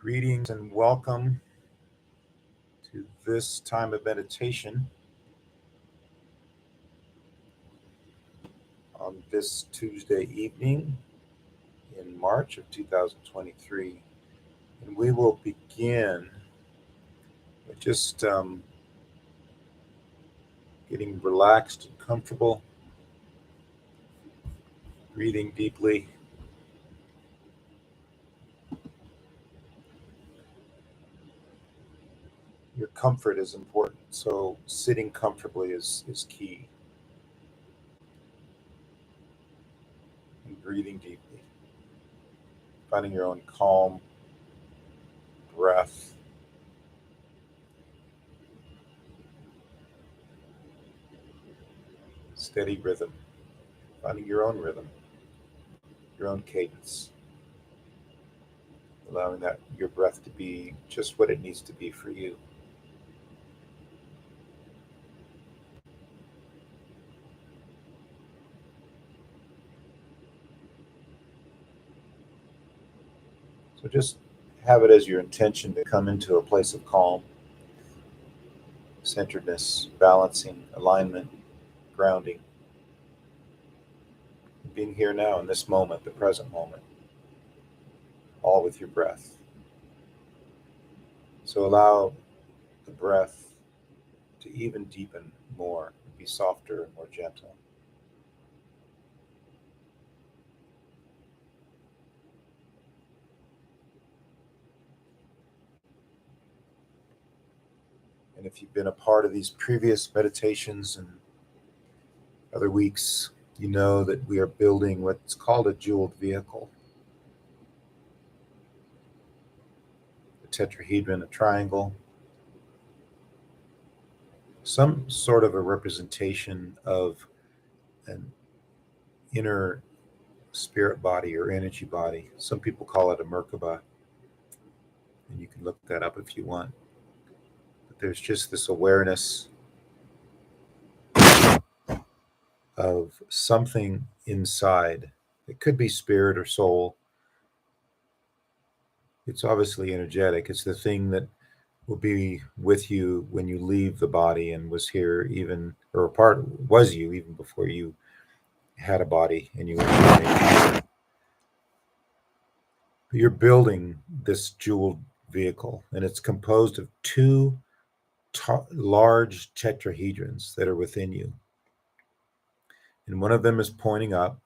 Greetings and welcome to this time of meditation on this Tuesday evening in March of 2023. And we will begin with just getting relaxed and comfortable, breathing deeply. Your comfort is important, so sitting comfortably is key. And breathing deeply, finding your own calm breath. Steady rhythm, finding your own rhythm, your own cadence, allowing that your breath to be just what it needs to be for you. So just have it as your intention to come into a place of calm, centeredness, balancing, alignment, grounding, being here now in this moment, the present moment, all with your breath. So allow the breath to even deepen more, be softer and more gentle. And if you've been a part of these previous meditations and other weeks, you know that we are building what's called a jeweled vehicle. A tetrahedron, a triangle, some sort of a representation of an inner spirit body or energy body. Some people call it a Merkaba, and you can look that up if you want. But there's just this awareness of something inside. It could be spirit or soul. It's obviously energetic. It's the thing that will be with you when you leave the body and was here even, or a part was you even before you had a body and you were. You're building this jeweled vehicle, and it's composed of two large tetrahedrons that are within you. And one of them is pointing up,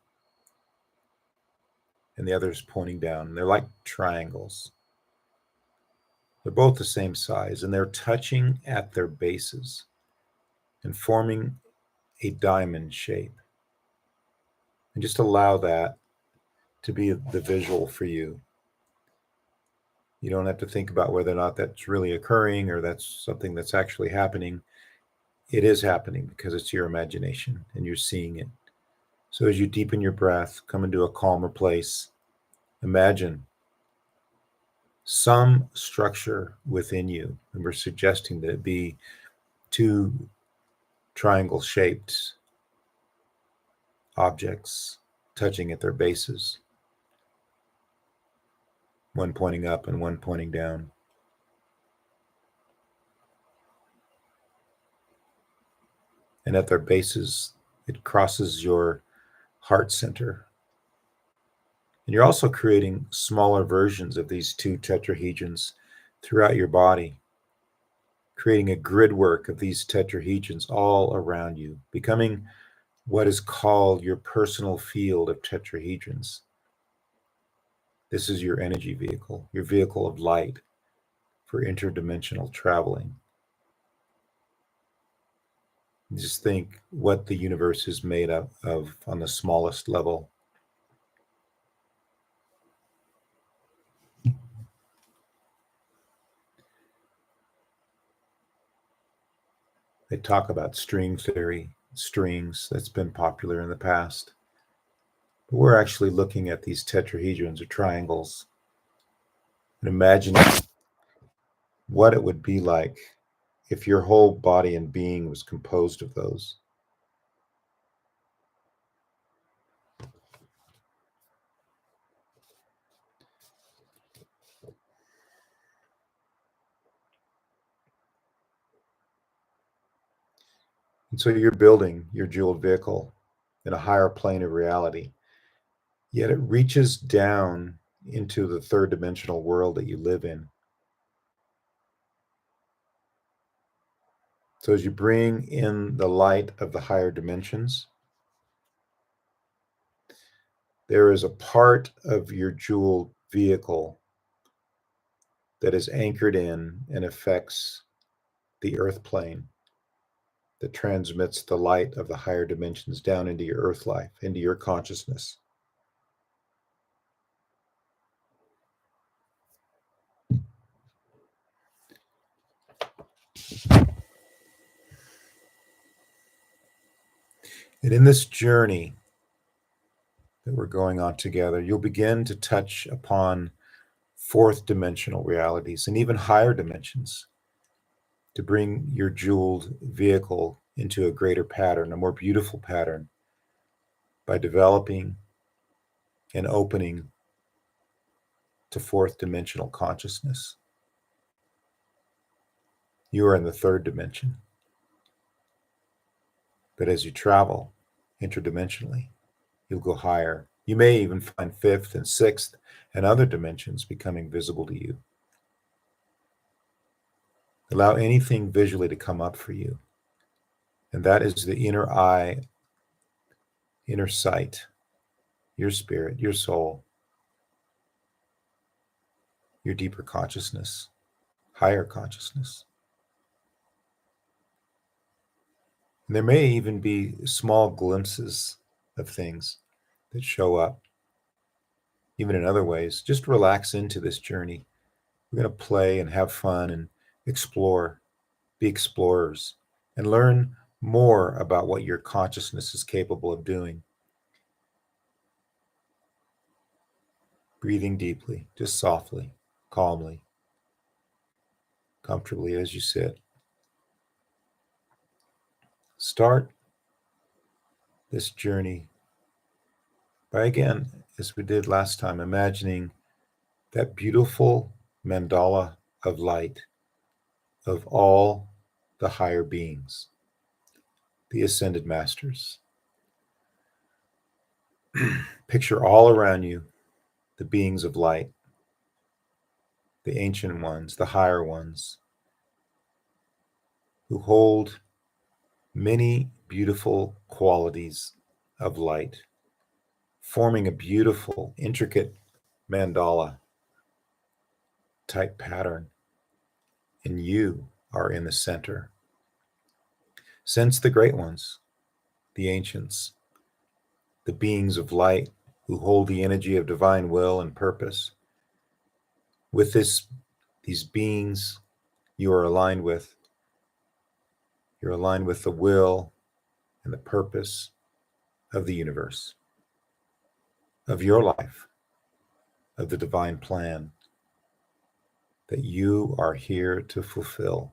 and the other is pointing down. They're like triangles. They're both the same size, and they're touching at their bases and forming a diamond shape. And just allow that to be the visual for you. You don't have to think about whether or not that's really occurring or that's something that's actually happening. It is happening because it's your imagination and you're seeing it. So as you deepen your breath, come into a calmer place, imagine some structure within you. And we're suggesting that it be two triangle-shaped objects touching at their bases, one pointing up and one pointing down. And at their bases, it crosses your heart center. And you're also creating smaller versions of these two tetrahedrons throughout your body, creating a grid work of these tetrahedrons all around you, becoming what is called your personal field of tetrahedrons. This is your energy vehicle, your vehicle of light for interdimensional traveling. Just think what the universe is made up of on the smallest level. They talk about string theory, strings, that's been popular in the past. But we're actually looking at these tetrahedrons or triangles and imagining what it would be like if your whole body and being was composed of those. And so you're building your jeweled vehicle in a higher plane of reality, yet it reaches down into the third dimensional world that you live in. So as you bring in the light of the higher dimensions, there is a part of your jeweled vehicle that is anchored in and affects the earth plane, that transmits the light of the higher dimensions down into your earth life, into your consciousness. And in this journey that we're going on together, you'll begin to touch upon fourth dimensional realities and even higher dimensions to bring your jeweled vehicle into a greater pattern, a more beautiful pattern, by developing and opening to fourth dimensional consciousness. You are in the third dimension. But as you travel interdimensionally, you'll go higher. You may even find fifth and sixth and other dimensions becoming visible to you. Allow anything visually to come up for you. And that is the inner eye, inner sight, your spirit, your soul, your deeper consciousness, higher consciousness. And there may even be small glimpses of things that show up, even in other ways. Just relax into this journey. We're going to play and have fun and explore, be explorers, and learn more about what your consciousness is capable of doing. Breathing deeply, just softly, calmly, comfortably as you sit. Start this journey by, again, as we did last time, imagining that beautiful mandala of light of all the higher beings, the ascended masters. Picture all around you the beings of light, the ancient ones, the higher ones, who hold many beautiful qualities of light, forming a beautiful, intricate mandala type pattern. And you are in the center. Sense the great ones, the ancients, the beings of light who hold the energy of divine will and purpose. With these beings you are aligned with, you're aligned with the will and the purpose of the universe, of your life, of the divine plan that you are here to fulfill.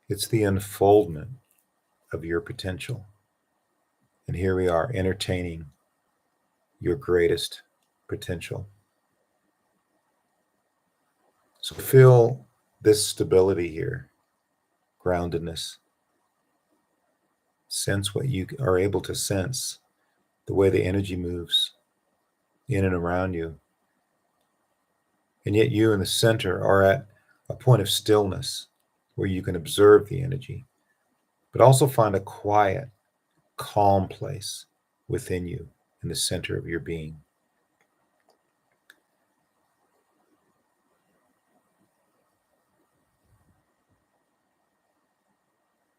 It's the unfoldment of your potential. And here we are entertaining your greatest potential. So feel this stability here, groundedness. Sense what you are able to sense, the way the energy moves in and around you. And yet you in the center are at a point of stillness where you can observe the energy, but also find a quiet, calm place within you in the center of your being.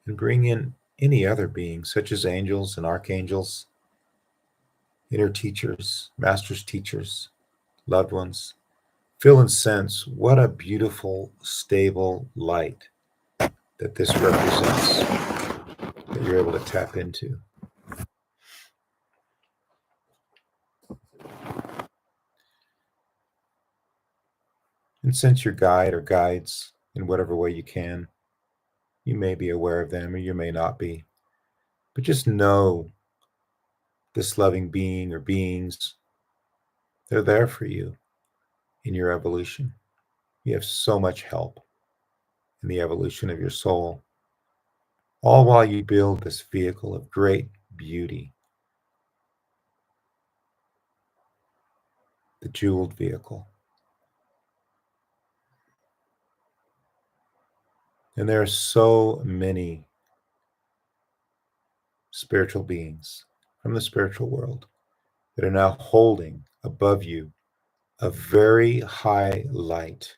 And bring in any other beings, such as angels and archangels, inner teachers, masters teachers, loved ones. Feel and sense what a beautiful, stable light that this represents, that you're able to tap into. And sense your guide or guides in whatever way you can. You may be aware of them or you may not be. But just know this loving being or beings, they're there for you in your evolution. You have so much help in the evolution of your soul. all while you build this vehicle of great beauty, the jeweled vehicle. And there are so many spiritual beings from the spiritual world that are now holding above you a very high light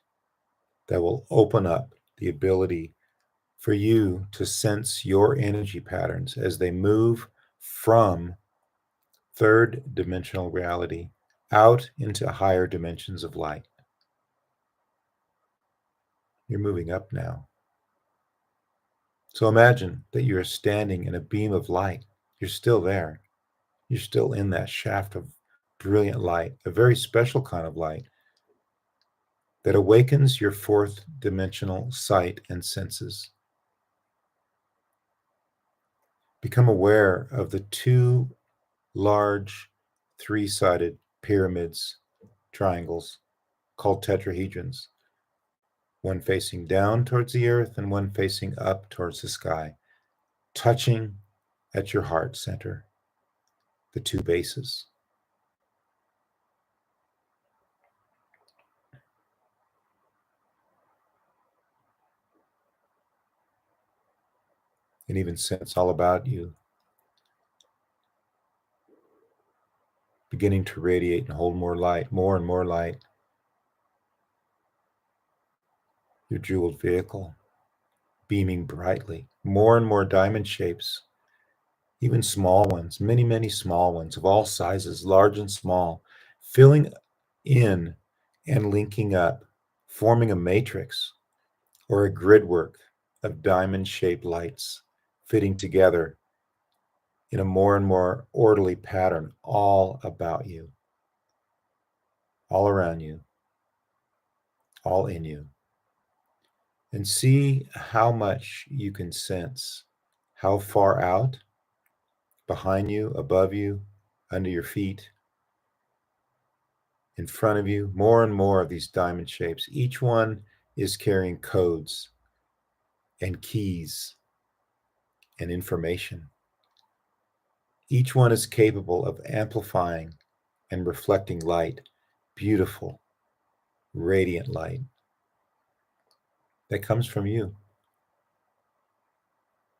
that will open up the ability for you to sense your energy patterns as they move from third dimensional reality out into higher dimensions of light. You're moving up now. So imagine that you're standing in a beam of light. You're still there. You're still in that shaft of brilliant light, a very special kind of light that awakens your fourth dimensional sight and senses. Become aware of the two large three-sided pyramids, triangles, called tetrahedrons, one facing down towards the earth and one facing up towards the sky, touching at your heart center, the two bases. And even sense all about you, beginning to radiate and hold more light, more and more light. Your jeweled vehicle, beaming brightly, more and more diamond shapes, even small ones, many, many small ones of all sizes, large and small, filling in and linking up, forming a matrix or a grid work of diamond-shaped lights fitting together in a more and more orderly pattern all about you, all around you, all in you. And see how much you can sense, how far out, behind you, above you, under your feet, in front of you, more and more of these diamond shapes. Each one is carrying codes and keys and information. Each one is capable of amplifying and reflecting light, beautiful, radiant light that comes from you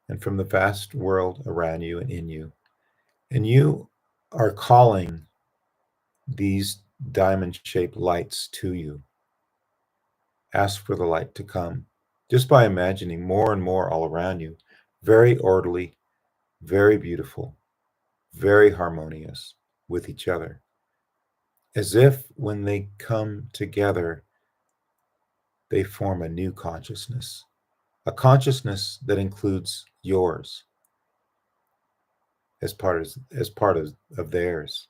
and from the vast world around you and in you. And you are calling these diamond shaped lights to you. Ask for the light to come just by imagining more and more all around you, very orderly, very beautiful, very harmonious with each other. As if when they come together, they form a new consciousness, a consciousness that includes yours as part of theirs,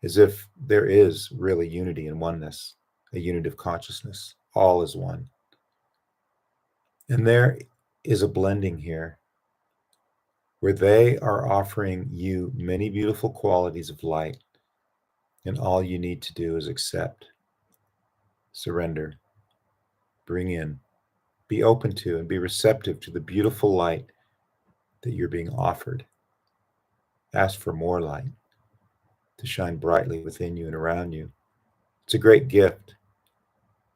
as if there is really unity and oneness, a unity of consciousness, all is one. And there is a blending here where they are offering you many beautiful qualities of light, and all you need to do is accept, surrender, bring in, be open to, and be receptive to the beautiful light that you're being offered. Ask for more light to shine brightly within you and around you. It's a great gift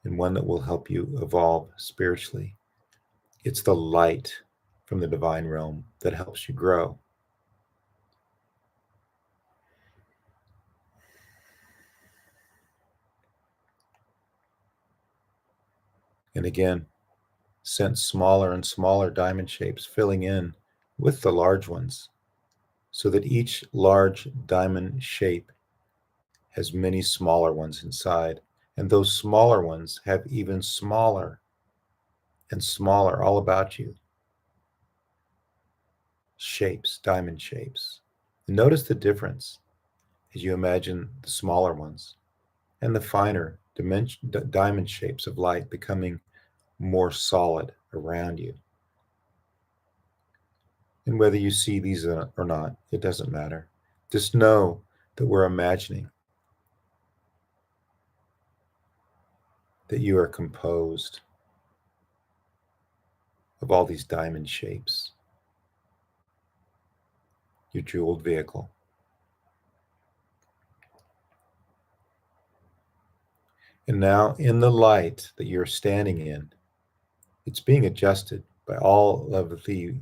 and one that will help you evolve spiritually. It's the light from the divine realm that helps you grow. And again, sense smaller and smaller diamond shapes filling in with the large ones, so that each large diamond shape has many smaller ones inside. And those smaller ones have even smaller and smaller all about you shapes, diamond shapes. And notice the difference as you imagine the smaller ones and the finer diamond shapes of light becoming more solid around you. And whether you see these or not, it doesn't matter. Just know that we're imagining that you are composed of all these diamond shapes. your jeweled vehicle. And now, in the light that you're standing in, it's being adjusted by all of the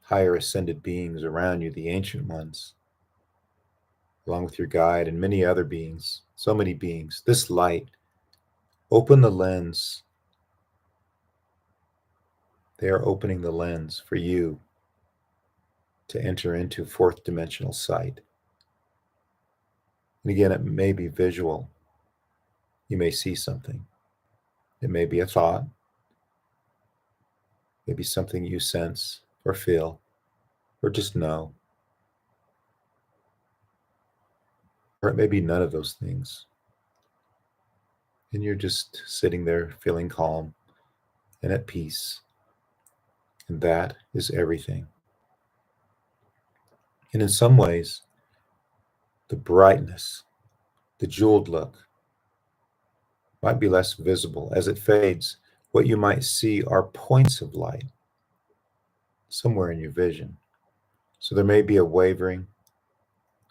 higher ascended beings around you, the ancient ones, along with your guide and many other beings, so many beings. This light, open the lens. They are opening the lens for you to enter into fourth dimensional sight. And again, it may be visual. You may see something. It may be a thought, maybe something you sense or feel or just know. Or it may be none of those things. And you're just sitting there feeling calm and at peace. And that is everything. And in some ways, the brightness, the jeweled look, might be less visible. As it fades, what you might see are points of light somewhere in your vision. So there may be a wavering,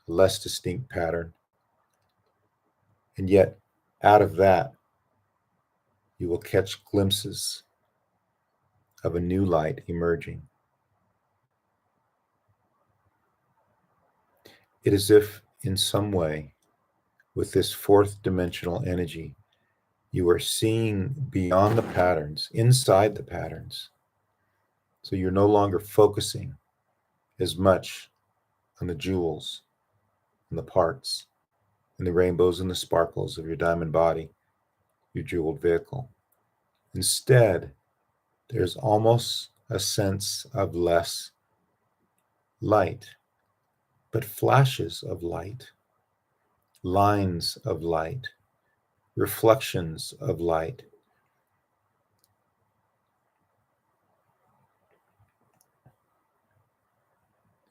less distinct pattern. And yet, out of that, you will catch glimpses of a new light emerging. It is as if, in some way, with this fourth dimensional energy, you are seeing beyond the patterns, inside the patterns. So you're no longer focusing as much on the jewels and the parts and the rainbows and the sparkles of your diamond body, your jeweled vehicle. Instead, there's almost a sense of less light, but flashes of light, lines of light, reflections of light.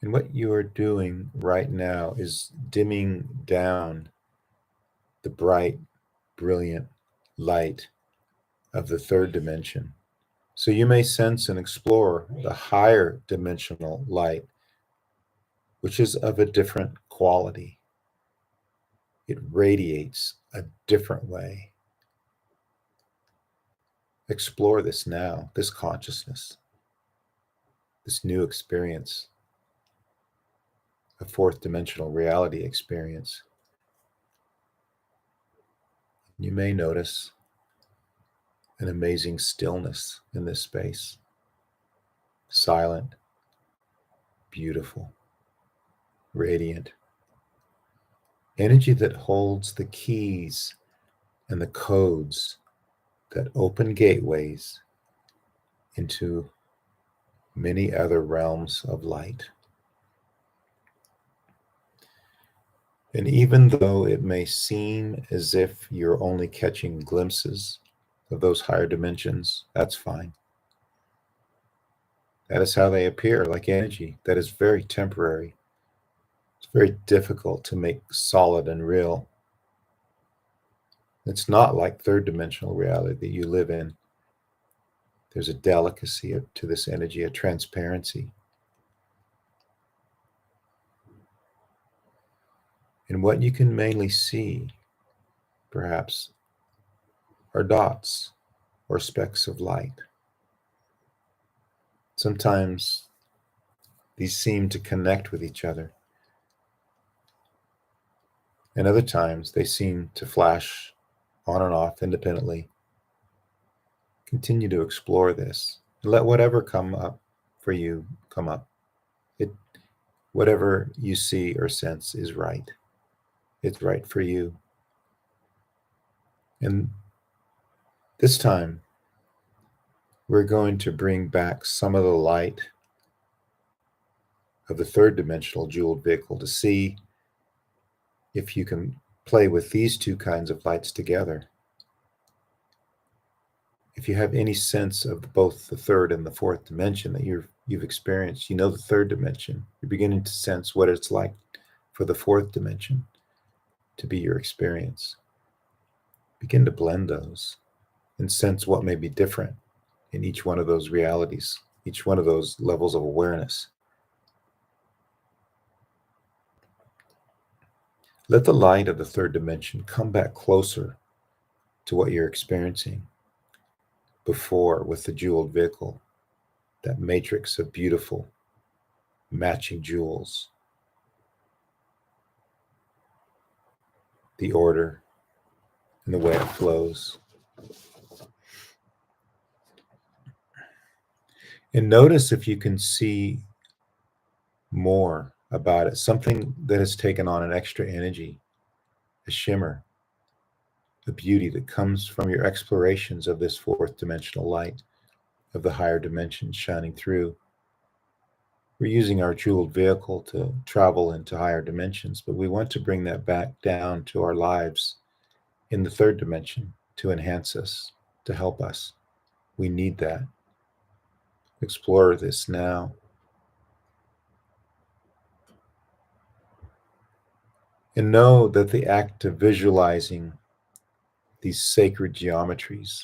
And what you are doing right now is dimming down the bright, brilliant light of the third dimension. So you may sense and explore the higher dimensional light, which is of a different quality. It radiates a different way. Explore this now, this consciousness, this new experience, a fourth dimensional reality experience. You may notice an amazing stillness in this space. Silent, beautiful, radiant. Energy that holds the keys and the codes that open gateways into many other realms of light. And even though it may seem as if you're only catching glimpses of those higher dimensions, that's fine. That is how they appear, like energy. That is very temporary. It's very difficult to make solid and real. It's not like third dimensional reality that you live in. There's a delicacy to this energy, a transparency. And what you can mainly see, perhaps, are dots or specks of light. Sometimes these seem to connect with each other. And other times they seem to flash on and off independently. Continue to explore this. And let whatever come up for you come up. Whatever you see or sense is right. It's right for you. And this time, we're going to bring back some of the light of the third dimensional jeweled vehicle to see if you can play with these two kinds of lights together. If you have any sense of both the third and the fourth dimension that you've experienced, you know the third dimension, you're beginning to sense what it's like for the fourth dimension to be your experience. Begin to blend those and sense what may be different in each one of those realities, each one of those levels of awareness. Let the light of the third dimension come back closer to what you're experiencing before with the jeweled vehicle, that matrix of beautiful matching jewels, the order and the way it flows. And notice if you can see more about it, something that has taken on an extra energy, a shimmer, a beauty that comes from your explorations of this fourth dimensional light, of the higher dimensions shining through. We're using our jeweled vehicle to travel into higher dimensions, but we want to bring that back down to our lives in the third dimension to enhance us, to help us. We need that. Explore this now. And know that the act of visualizing these sacred geometries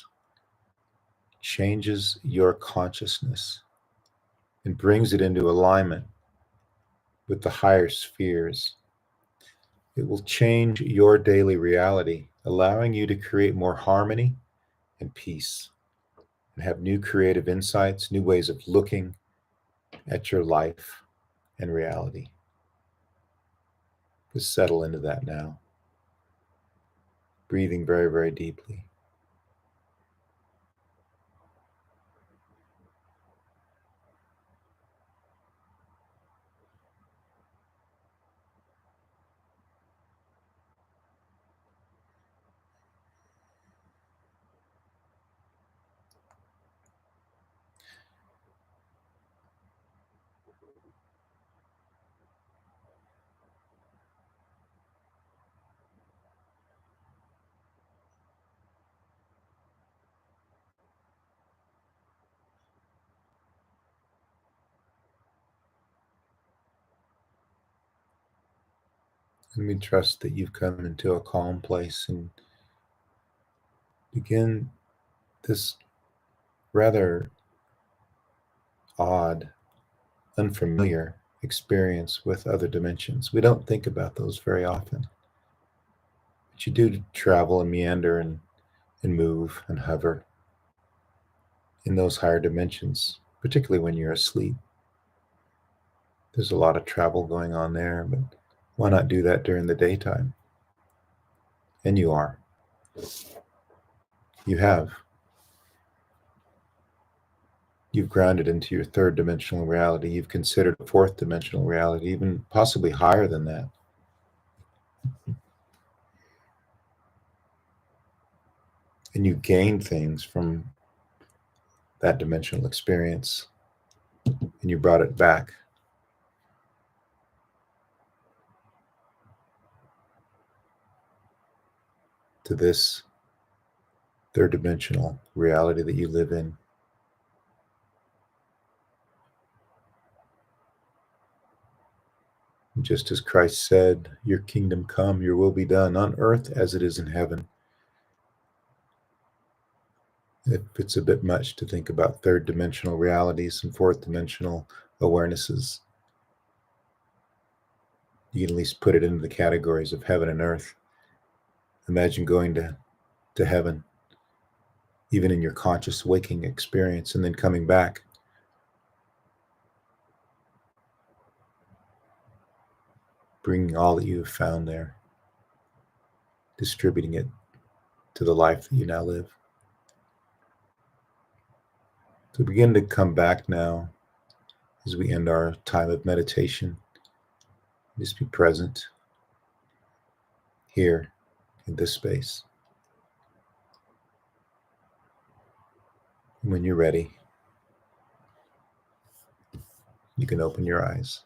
changes your consciousness and brings it into alignment with the higher spheres. It will change your daily reality, allowing you to create more harmony and peace and have new creative insights, new ways of looking at your life and reality. Just settle into that now, breathing very, very deeply. Let me trust that you've come into a calm place and begin this rather odd, unfamiliar experience with other dimensions. We don't think about those very often. But you do travel and meander and move and hover in those higher dimensions, particularly when you're asleep. There's a lot of travel going on there, but why not do that during the daytime? And you are. You have. You've grounded into your third dimensional reality. You've considered a fourth dimensional reality, even possibly higher than that. And you gained things from that dimensional experience, and you brought it back to this third dimensional reality that you live in. Just as Christ said, your kingdom come, your will be done on earth as it is in heaven. If it's a bit much to think about third dimensional realities and fourth dimensional awarenesses, you can at least put it into the categories of heaven and earth. Imagine going to heaven, even in your conscious waking experience, and then coming back. Bringing all that you have found there, distributing it to the life that you now live. So begin to come back now as we end our time of meditation. Just be present here in this space. And when you're ready, you can open your eyes.